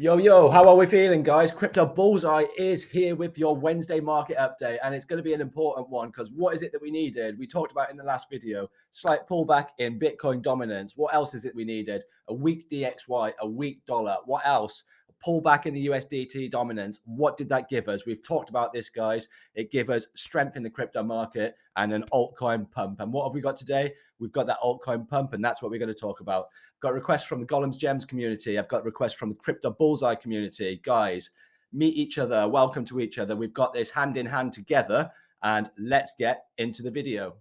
Yo, how are we feeling, guys? Crypto Bullseye is here with your Wednesday market update, and it's going to be an important one because what is it that we needed? We talked about in the last video, slight pullback in Bitcoin dominance. What else is it we needed? A weak DXY, a weak dollar. What else? A pullback in the USDT dominance. What did that give us? We've talked about this, guys. It gave us strength in the crypto market and an altcoin pump. And what have we got today? We've got that altcoin pump, and that's what we're going to talk about. Got requests from the Golems Gems community. I've got requests from the Crypto Bullseye community. Guys, meet each other. Welcome to each other. We've got this hand in hand together, and let's get into the video.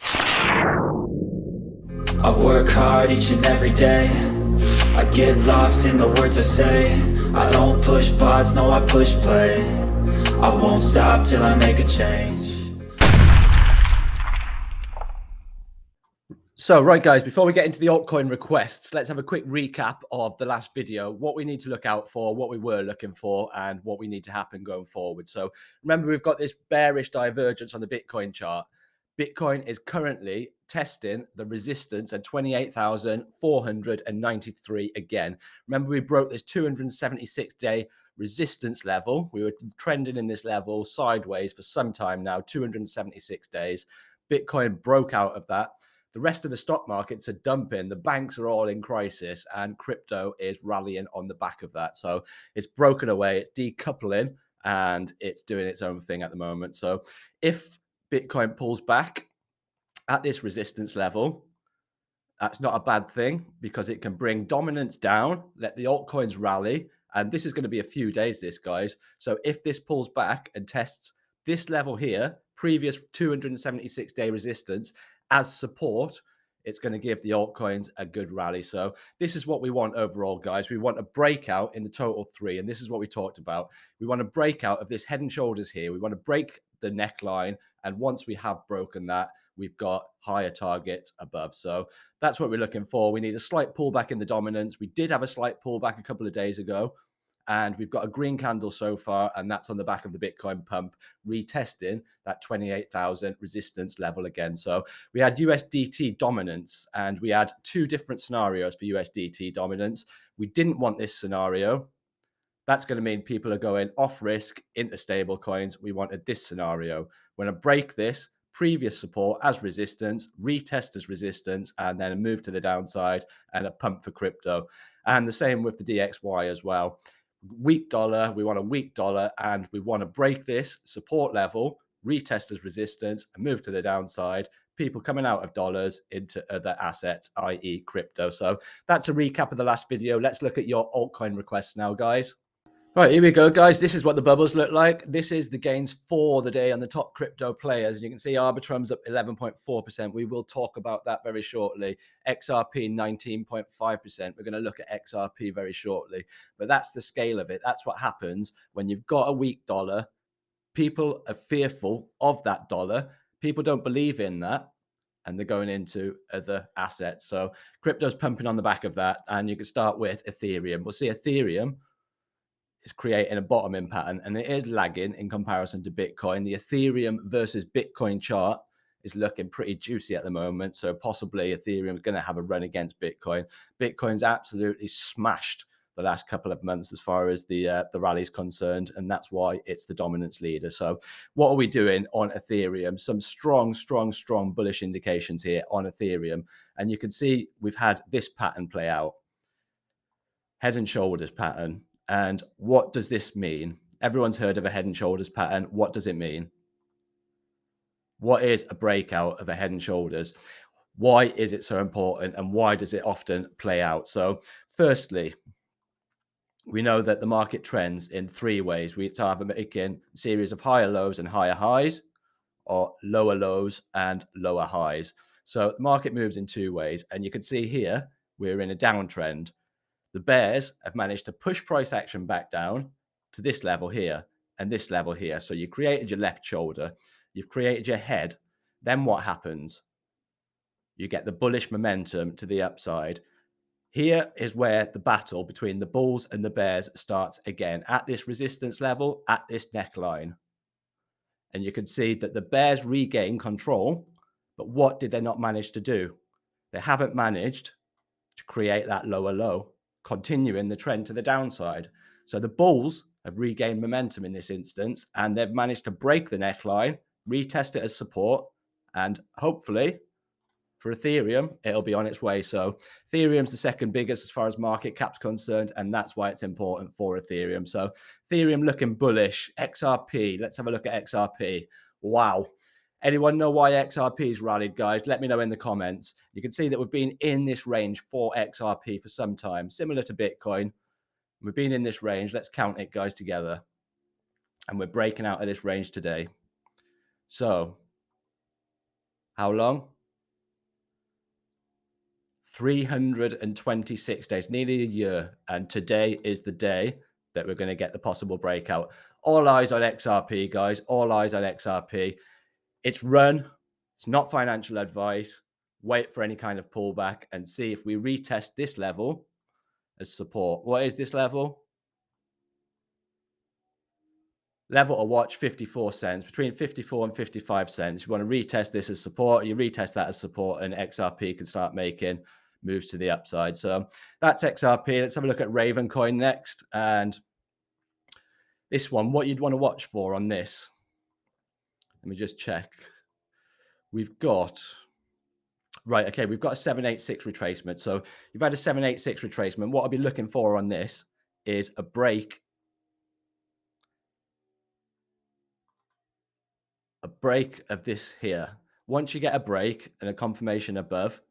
I work hard each and every day. I get lost in the words I say. I don't push pause, no, I push play. I won't stop till I make a change. So, right, guys, before we get into the altcoin requests, let's have a quick recap of the last video, what we need to look out for, what we were looking for, and what we need to happen going forward. So remember, we've got this bearish divergence on the Bitcoin chart. Bitcoin is currently testing the resistance at 28,493 again. Remember, we broke this 276-day resistance level. We were trending in this level sideways for some time now, 276 days. Bitcoin broke out of that. The rest of the stock markets are dumping. The banks are all in crisis, and crypto is rallying on the back of that. So it's broken away, it's decoupling, and it's doing its own thing at the moment. So if Bitcoin pulls back at this resistance level, that's not a bad thing because it can bring dominance down, let the altcoins rally. And this is going to be a few days, this, guys. So if this pulls back and tests this level here, previous 276-day resistance, as support, it's going to give the altcoins a good rally. So this is what we want overall, guys. We want a breakout in the total three. And this is what we talked about. We want a breakout of this head and shoulders here. We want to break the neckline. And once we have broken that, we've got higher targets above. So that's what we're looking for. We need a slight pullback in the dominance. We did have a slight pullback a couple of days ago. And we've got a green candle so far, and that's on the back of the Bitcoin pump, retesting that 28,000 resistance level again. So we had USDT dominance, and we had two different scenarios for USDT dominance. We didn't want this scenario. That's going to mean people are going off risk into stable coins. We wanted this scenario. We're going to break this previous support as resistance, retest as resistance, and then a move to the downside and a pump for crypto. And the same with the DXY as well. Weak dollar, we want a weak dollar, and we want to break this support level, retest as resistance, and move to the downside. People coming out of dollars into other assets, i.e. crypto. So that's a recap of the last video. Let's look at your altcoin requests now, guys. Right, here we go, guys. This is what the bubbles look like. This is the gains for the day on the top crypto players. You can see Arbitrum's up 11.4%. We will talk about that very shortly. XRP 19.5%. We're going to look at XRP very shortly. But that's the scale of it. That's what happens when you've got a weak dollar. People are fearful of that dollar. People don't believe in that, and they're going into other assets. So crypto's pumping on the back of that. And you can start with Ethereum. We'll see Ethereum is creating a bottoming pattern, and it is lagging in comparison to Bitcoin. The Ethereum versus Bitcoin chart is looking pretty juicy at the moment. So possibly Ethereum is going to have a run against Bitcoin. Bitcoin's absolutely smashed the last couple of months as far as the rally is concerned, and that's why it's the dominance leader. So what are we doing on Ethereum? Some strong bullish indications here on Ethereum, and you can see we've had this pattern play out, head and shoulders pattern. And what does this mean? Everyone's heard of a head and shoulders pattern. What does it mean? What is a breakout of a head and shoulders? Why is it so important, and why does it often play out? So firstly, we know that the market trends in three ways. We either making a series of higher lows and higher highs, or lower lows and lower highs. So the market moves in two ways. And you can see here, we're in a downtrend. The bears have managed to push price action back down to this level here and this level here. So you created your left shoulder, you've created your head. Then what happens? You get the bullish momentum to the upside. Here is where the battle between the bulls and the bears starts again, at this resistance level, at this neckline. And you can see that the bears regain control, but what did they not manage to do? They haven't managed to create that lower low. continuing the trend to the downside. So the bulls have regained momentum in this instance, and they've managed to break the neckline, retest it as support, and hopefully for Ethereum, it'll be on its way. So Ethereum's the second biggest as far as market cap's concerned, and that's why it's important for Ethereum. So Ethereum looking bullish. XRP, let's have a look at XRP. Wow. Anyone know why XRP's rallied, guys? Let me know in the comments. You can see that we've been in this range for XRP for some time, similar to Bitcoin. We've been in this range. Let's count it, guys, together. And we're breaking out of this range today. So how long? 326 days, nearly a year. And today is the day that we're going to get the possible breakout. All eyes on XRP, guys. All eyes on XRP. It's run. It's not financial advice. Wait for any kind of pullback and see if we retest this level as support. What is this level? Level to watch, 54 cents, between 54 and 55 cents. You want to retest this as support. You retest that as support, and XRP can start making moves to the upside. So that's XRP. Let's have a look at Ravencoin next. And this one, what you'd want to watch for on this. Let me just check. We've got, right, okay, we've got a 786 retracement. So you've had a 786 retracement. What I'll be looking for on this is a break of this here. Once you get a break and a confirmation above,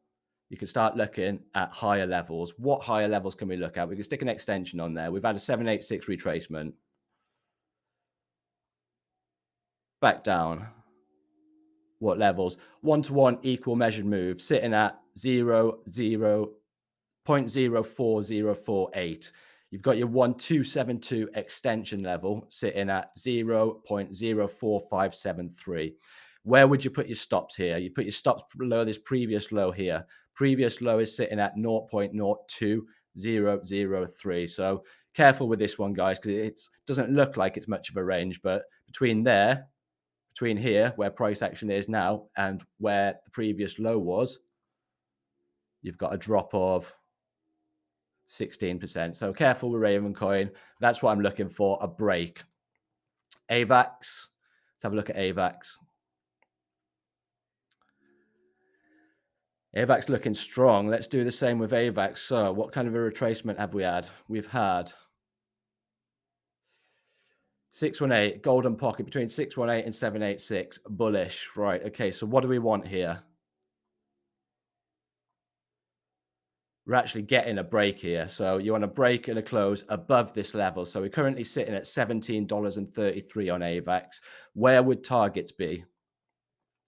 you can start looking at higher levels. What higher levels can we look at? We can stick an extension on there. We've had a 786 retracement. Back down. What levels? 1-to-1 equal measured move, sitting at 0.04048. You've got your 1272 extension level sitting at 0.04573. Where would you put your stops here? You put your stops below this previous low here. Previous low is sitting at 0.02003. So careful with this one, guys, because it doesn't look like it's much of a range, but between here, where price action is now, and where the previous low was, you've got a drop of 16%. So careful with Ravencoin. That's what I'm looking for, a break. AVAX. Let's have a look at AVAX. AVAX looking strong. Let's do the same with AVAX. So what kind of a retracement have we had? We've had 618, golden pocket between 618 and 786, bullish. Right, okay, so what do we want here? We're actually getting a break here. So you want a break and a close above this level. So we're currently sitting at $17.33 on AVAX. Where would targets be?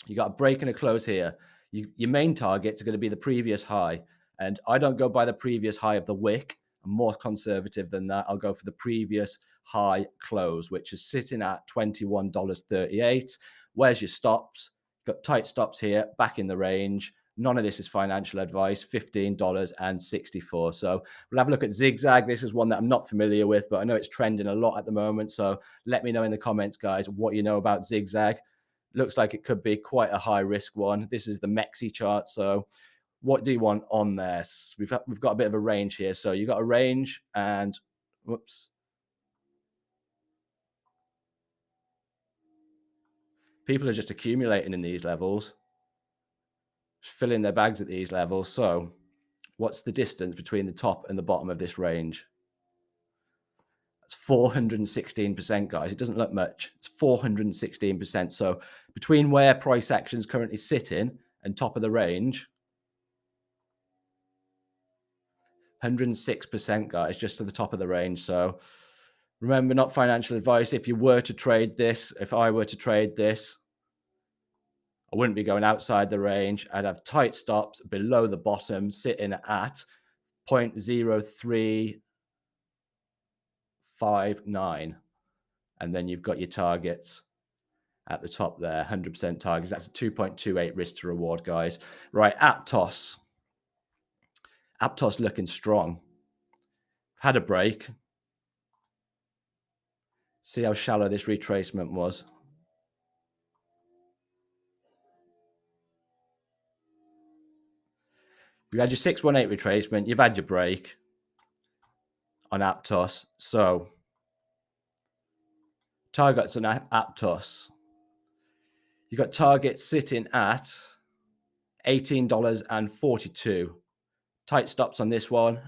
You got a break and a close here. Your main targets are going to be the previous high. And I don't go by the previous high of the wick. I'm more conservative than that. I'll go for the previous high close, which is sitting at $21.38. Where's your stops? Got tight stops here, back in the range. None of this is financial advice, $15.64. So we'll have a look at Zig Zag. This is one that I'm not familiar with, but I know it's trending a lot at the moment. So let me know in the comments, guys, what you know about Zig Zag. Looks like it could be quite a high risk one. This is the Mexi chart. So what do you want on there? We've got a bit of a range here. So you got a range and whoops. People are just accumulating in these levels, just filling their bags at these levels. So what's the distance between the top and the bottom of this range? That's 416%, guys. It doesn't look much. It's 416%. So between where price action is currently sitting and top of the range, 106%, guys, just to the top of the range. So remember, not financial advice. If you were to trade this, if I were to trade this, I wouldn't be going outside the range. I'd have tight stops below the bottom, sitting at 0.0359. And then you've got your targets at the top there, 100% targets. That's a 2.28 risk to reward, guys. Right, Aptos. Aptos looking strong. Had a break. See how shallow this retracement was. You had your 618 retracement. You've had your break. on Aptos. So targets on Aptos. You got targets sitting at $18.42. Tight stops on this one.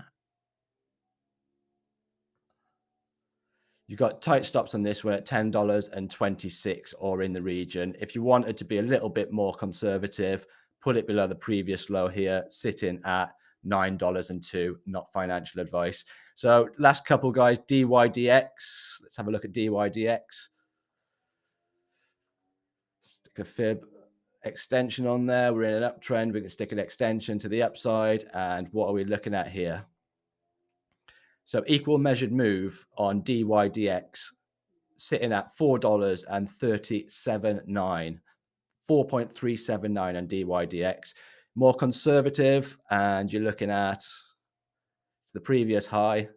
You got tight stops on this one at $10.26 or in the region. If you wanted to be a little bit more conservative, put it below the previous low here, sitting at $9.02, not financial advice. So last couple, guys, DYDX. Let's have a look at DYDX. Stick a fib extension on there. We're in an uptrend. We can stick an extension to the upside. And what are we looking at here? So equal measured move on DYDX sitting at $4.379, 4.379 on DYDX. More conservative, and you're looking at the previous high.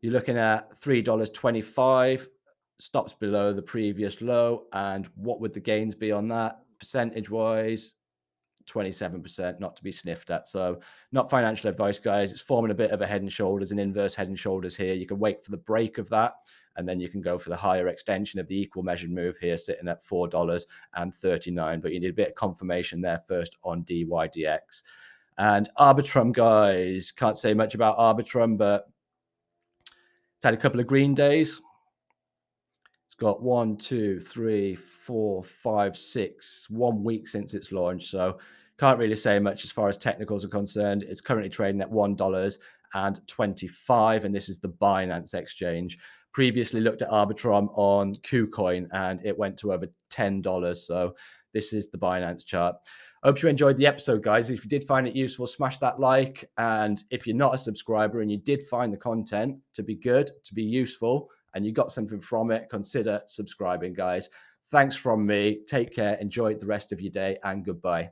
You're looking at $3.25, stops below the previous low. And what would the gains be on that percentage-wise? 27%, not to be sniffed at. So not financial advice, guys. It's forming a bit of a head and shoulders, an inverse head and shoulders here. You can wait for the break of that, and then you can go for the higher extension of the equal measured move here, sitting at $4.39. But you need a bit of confirmation there first on DYDX. And Arbitrum, guys, can't say much about Arbitrum, but it's had a couple of green days. It's got 1 week since its launch. So can't really say much as far as technicals are concerned. It's currently trading at $1.25, and this is the Binance exchange. Previously looked at Arbitrum on KuCoin, and it went to over $10. So this is the Binance chart. I hope you enjoyed the episode, guys. If you did find it useful, smash that like. And if you're not a subscriber and you did find the content to be good, to be useful, and you got something from it, consider subscribing, guys. Thanks from me. Take care. Enjoy the rest of your day, and goodbye.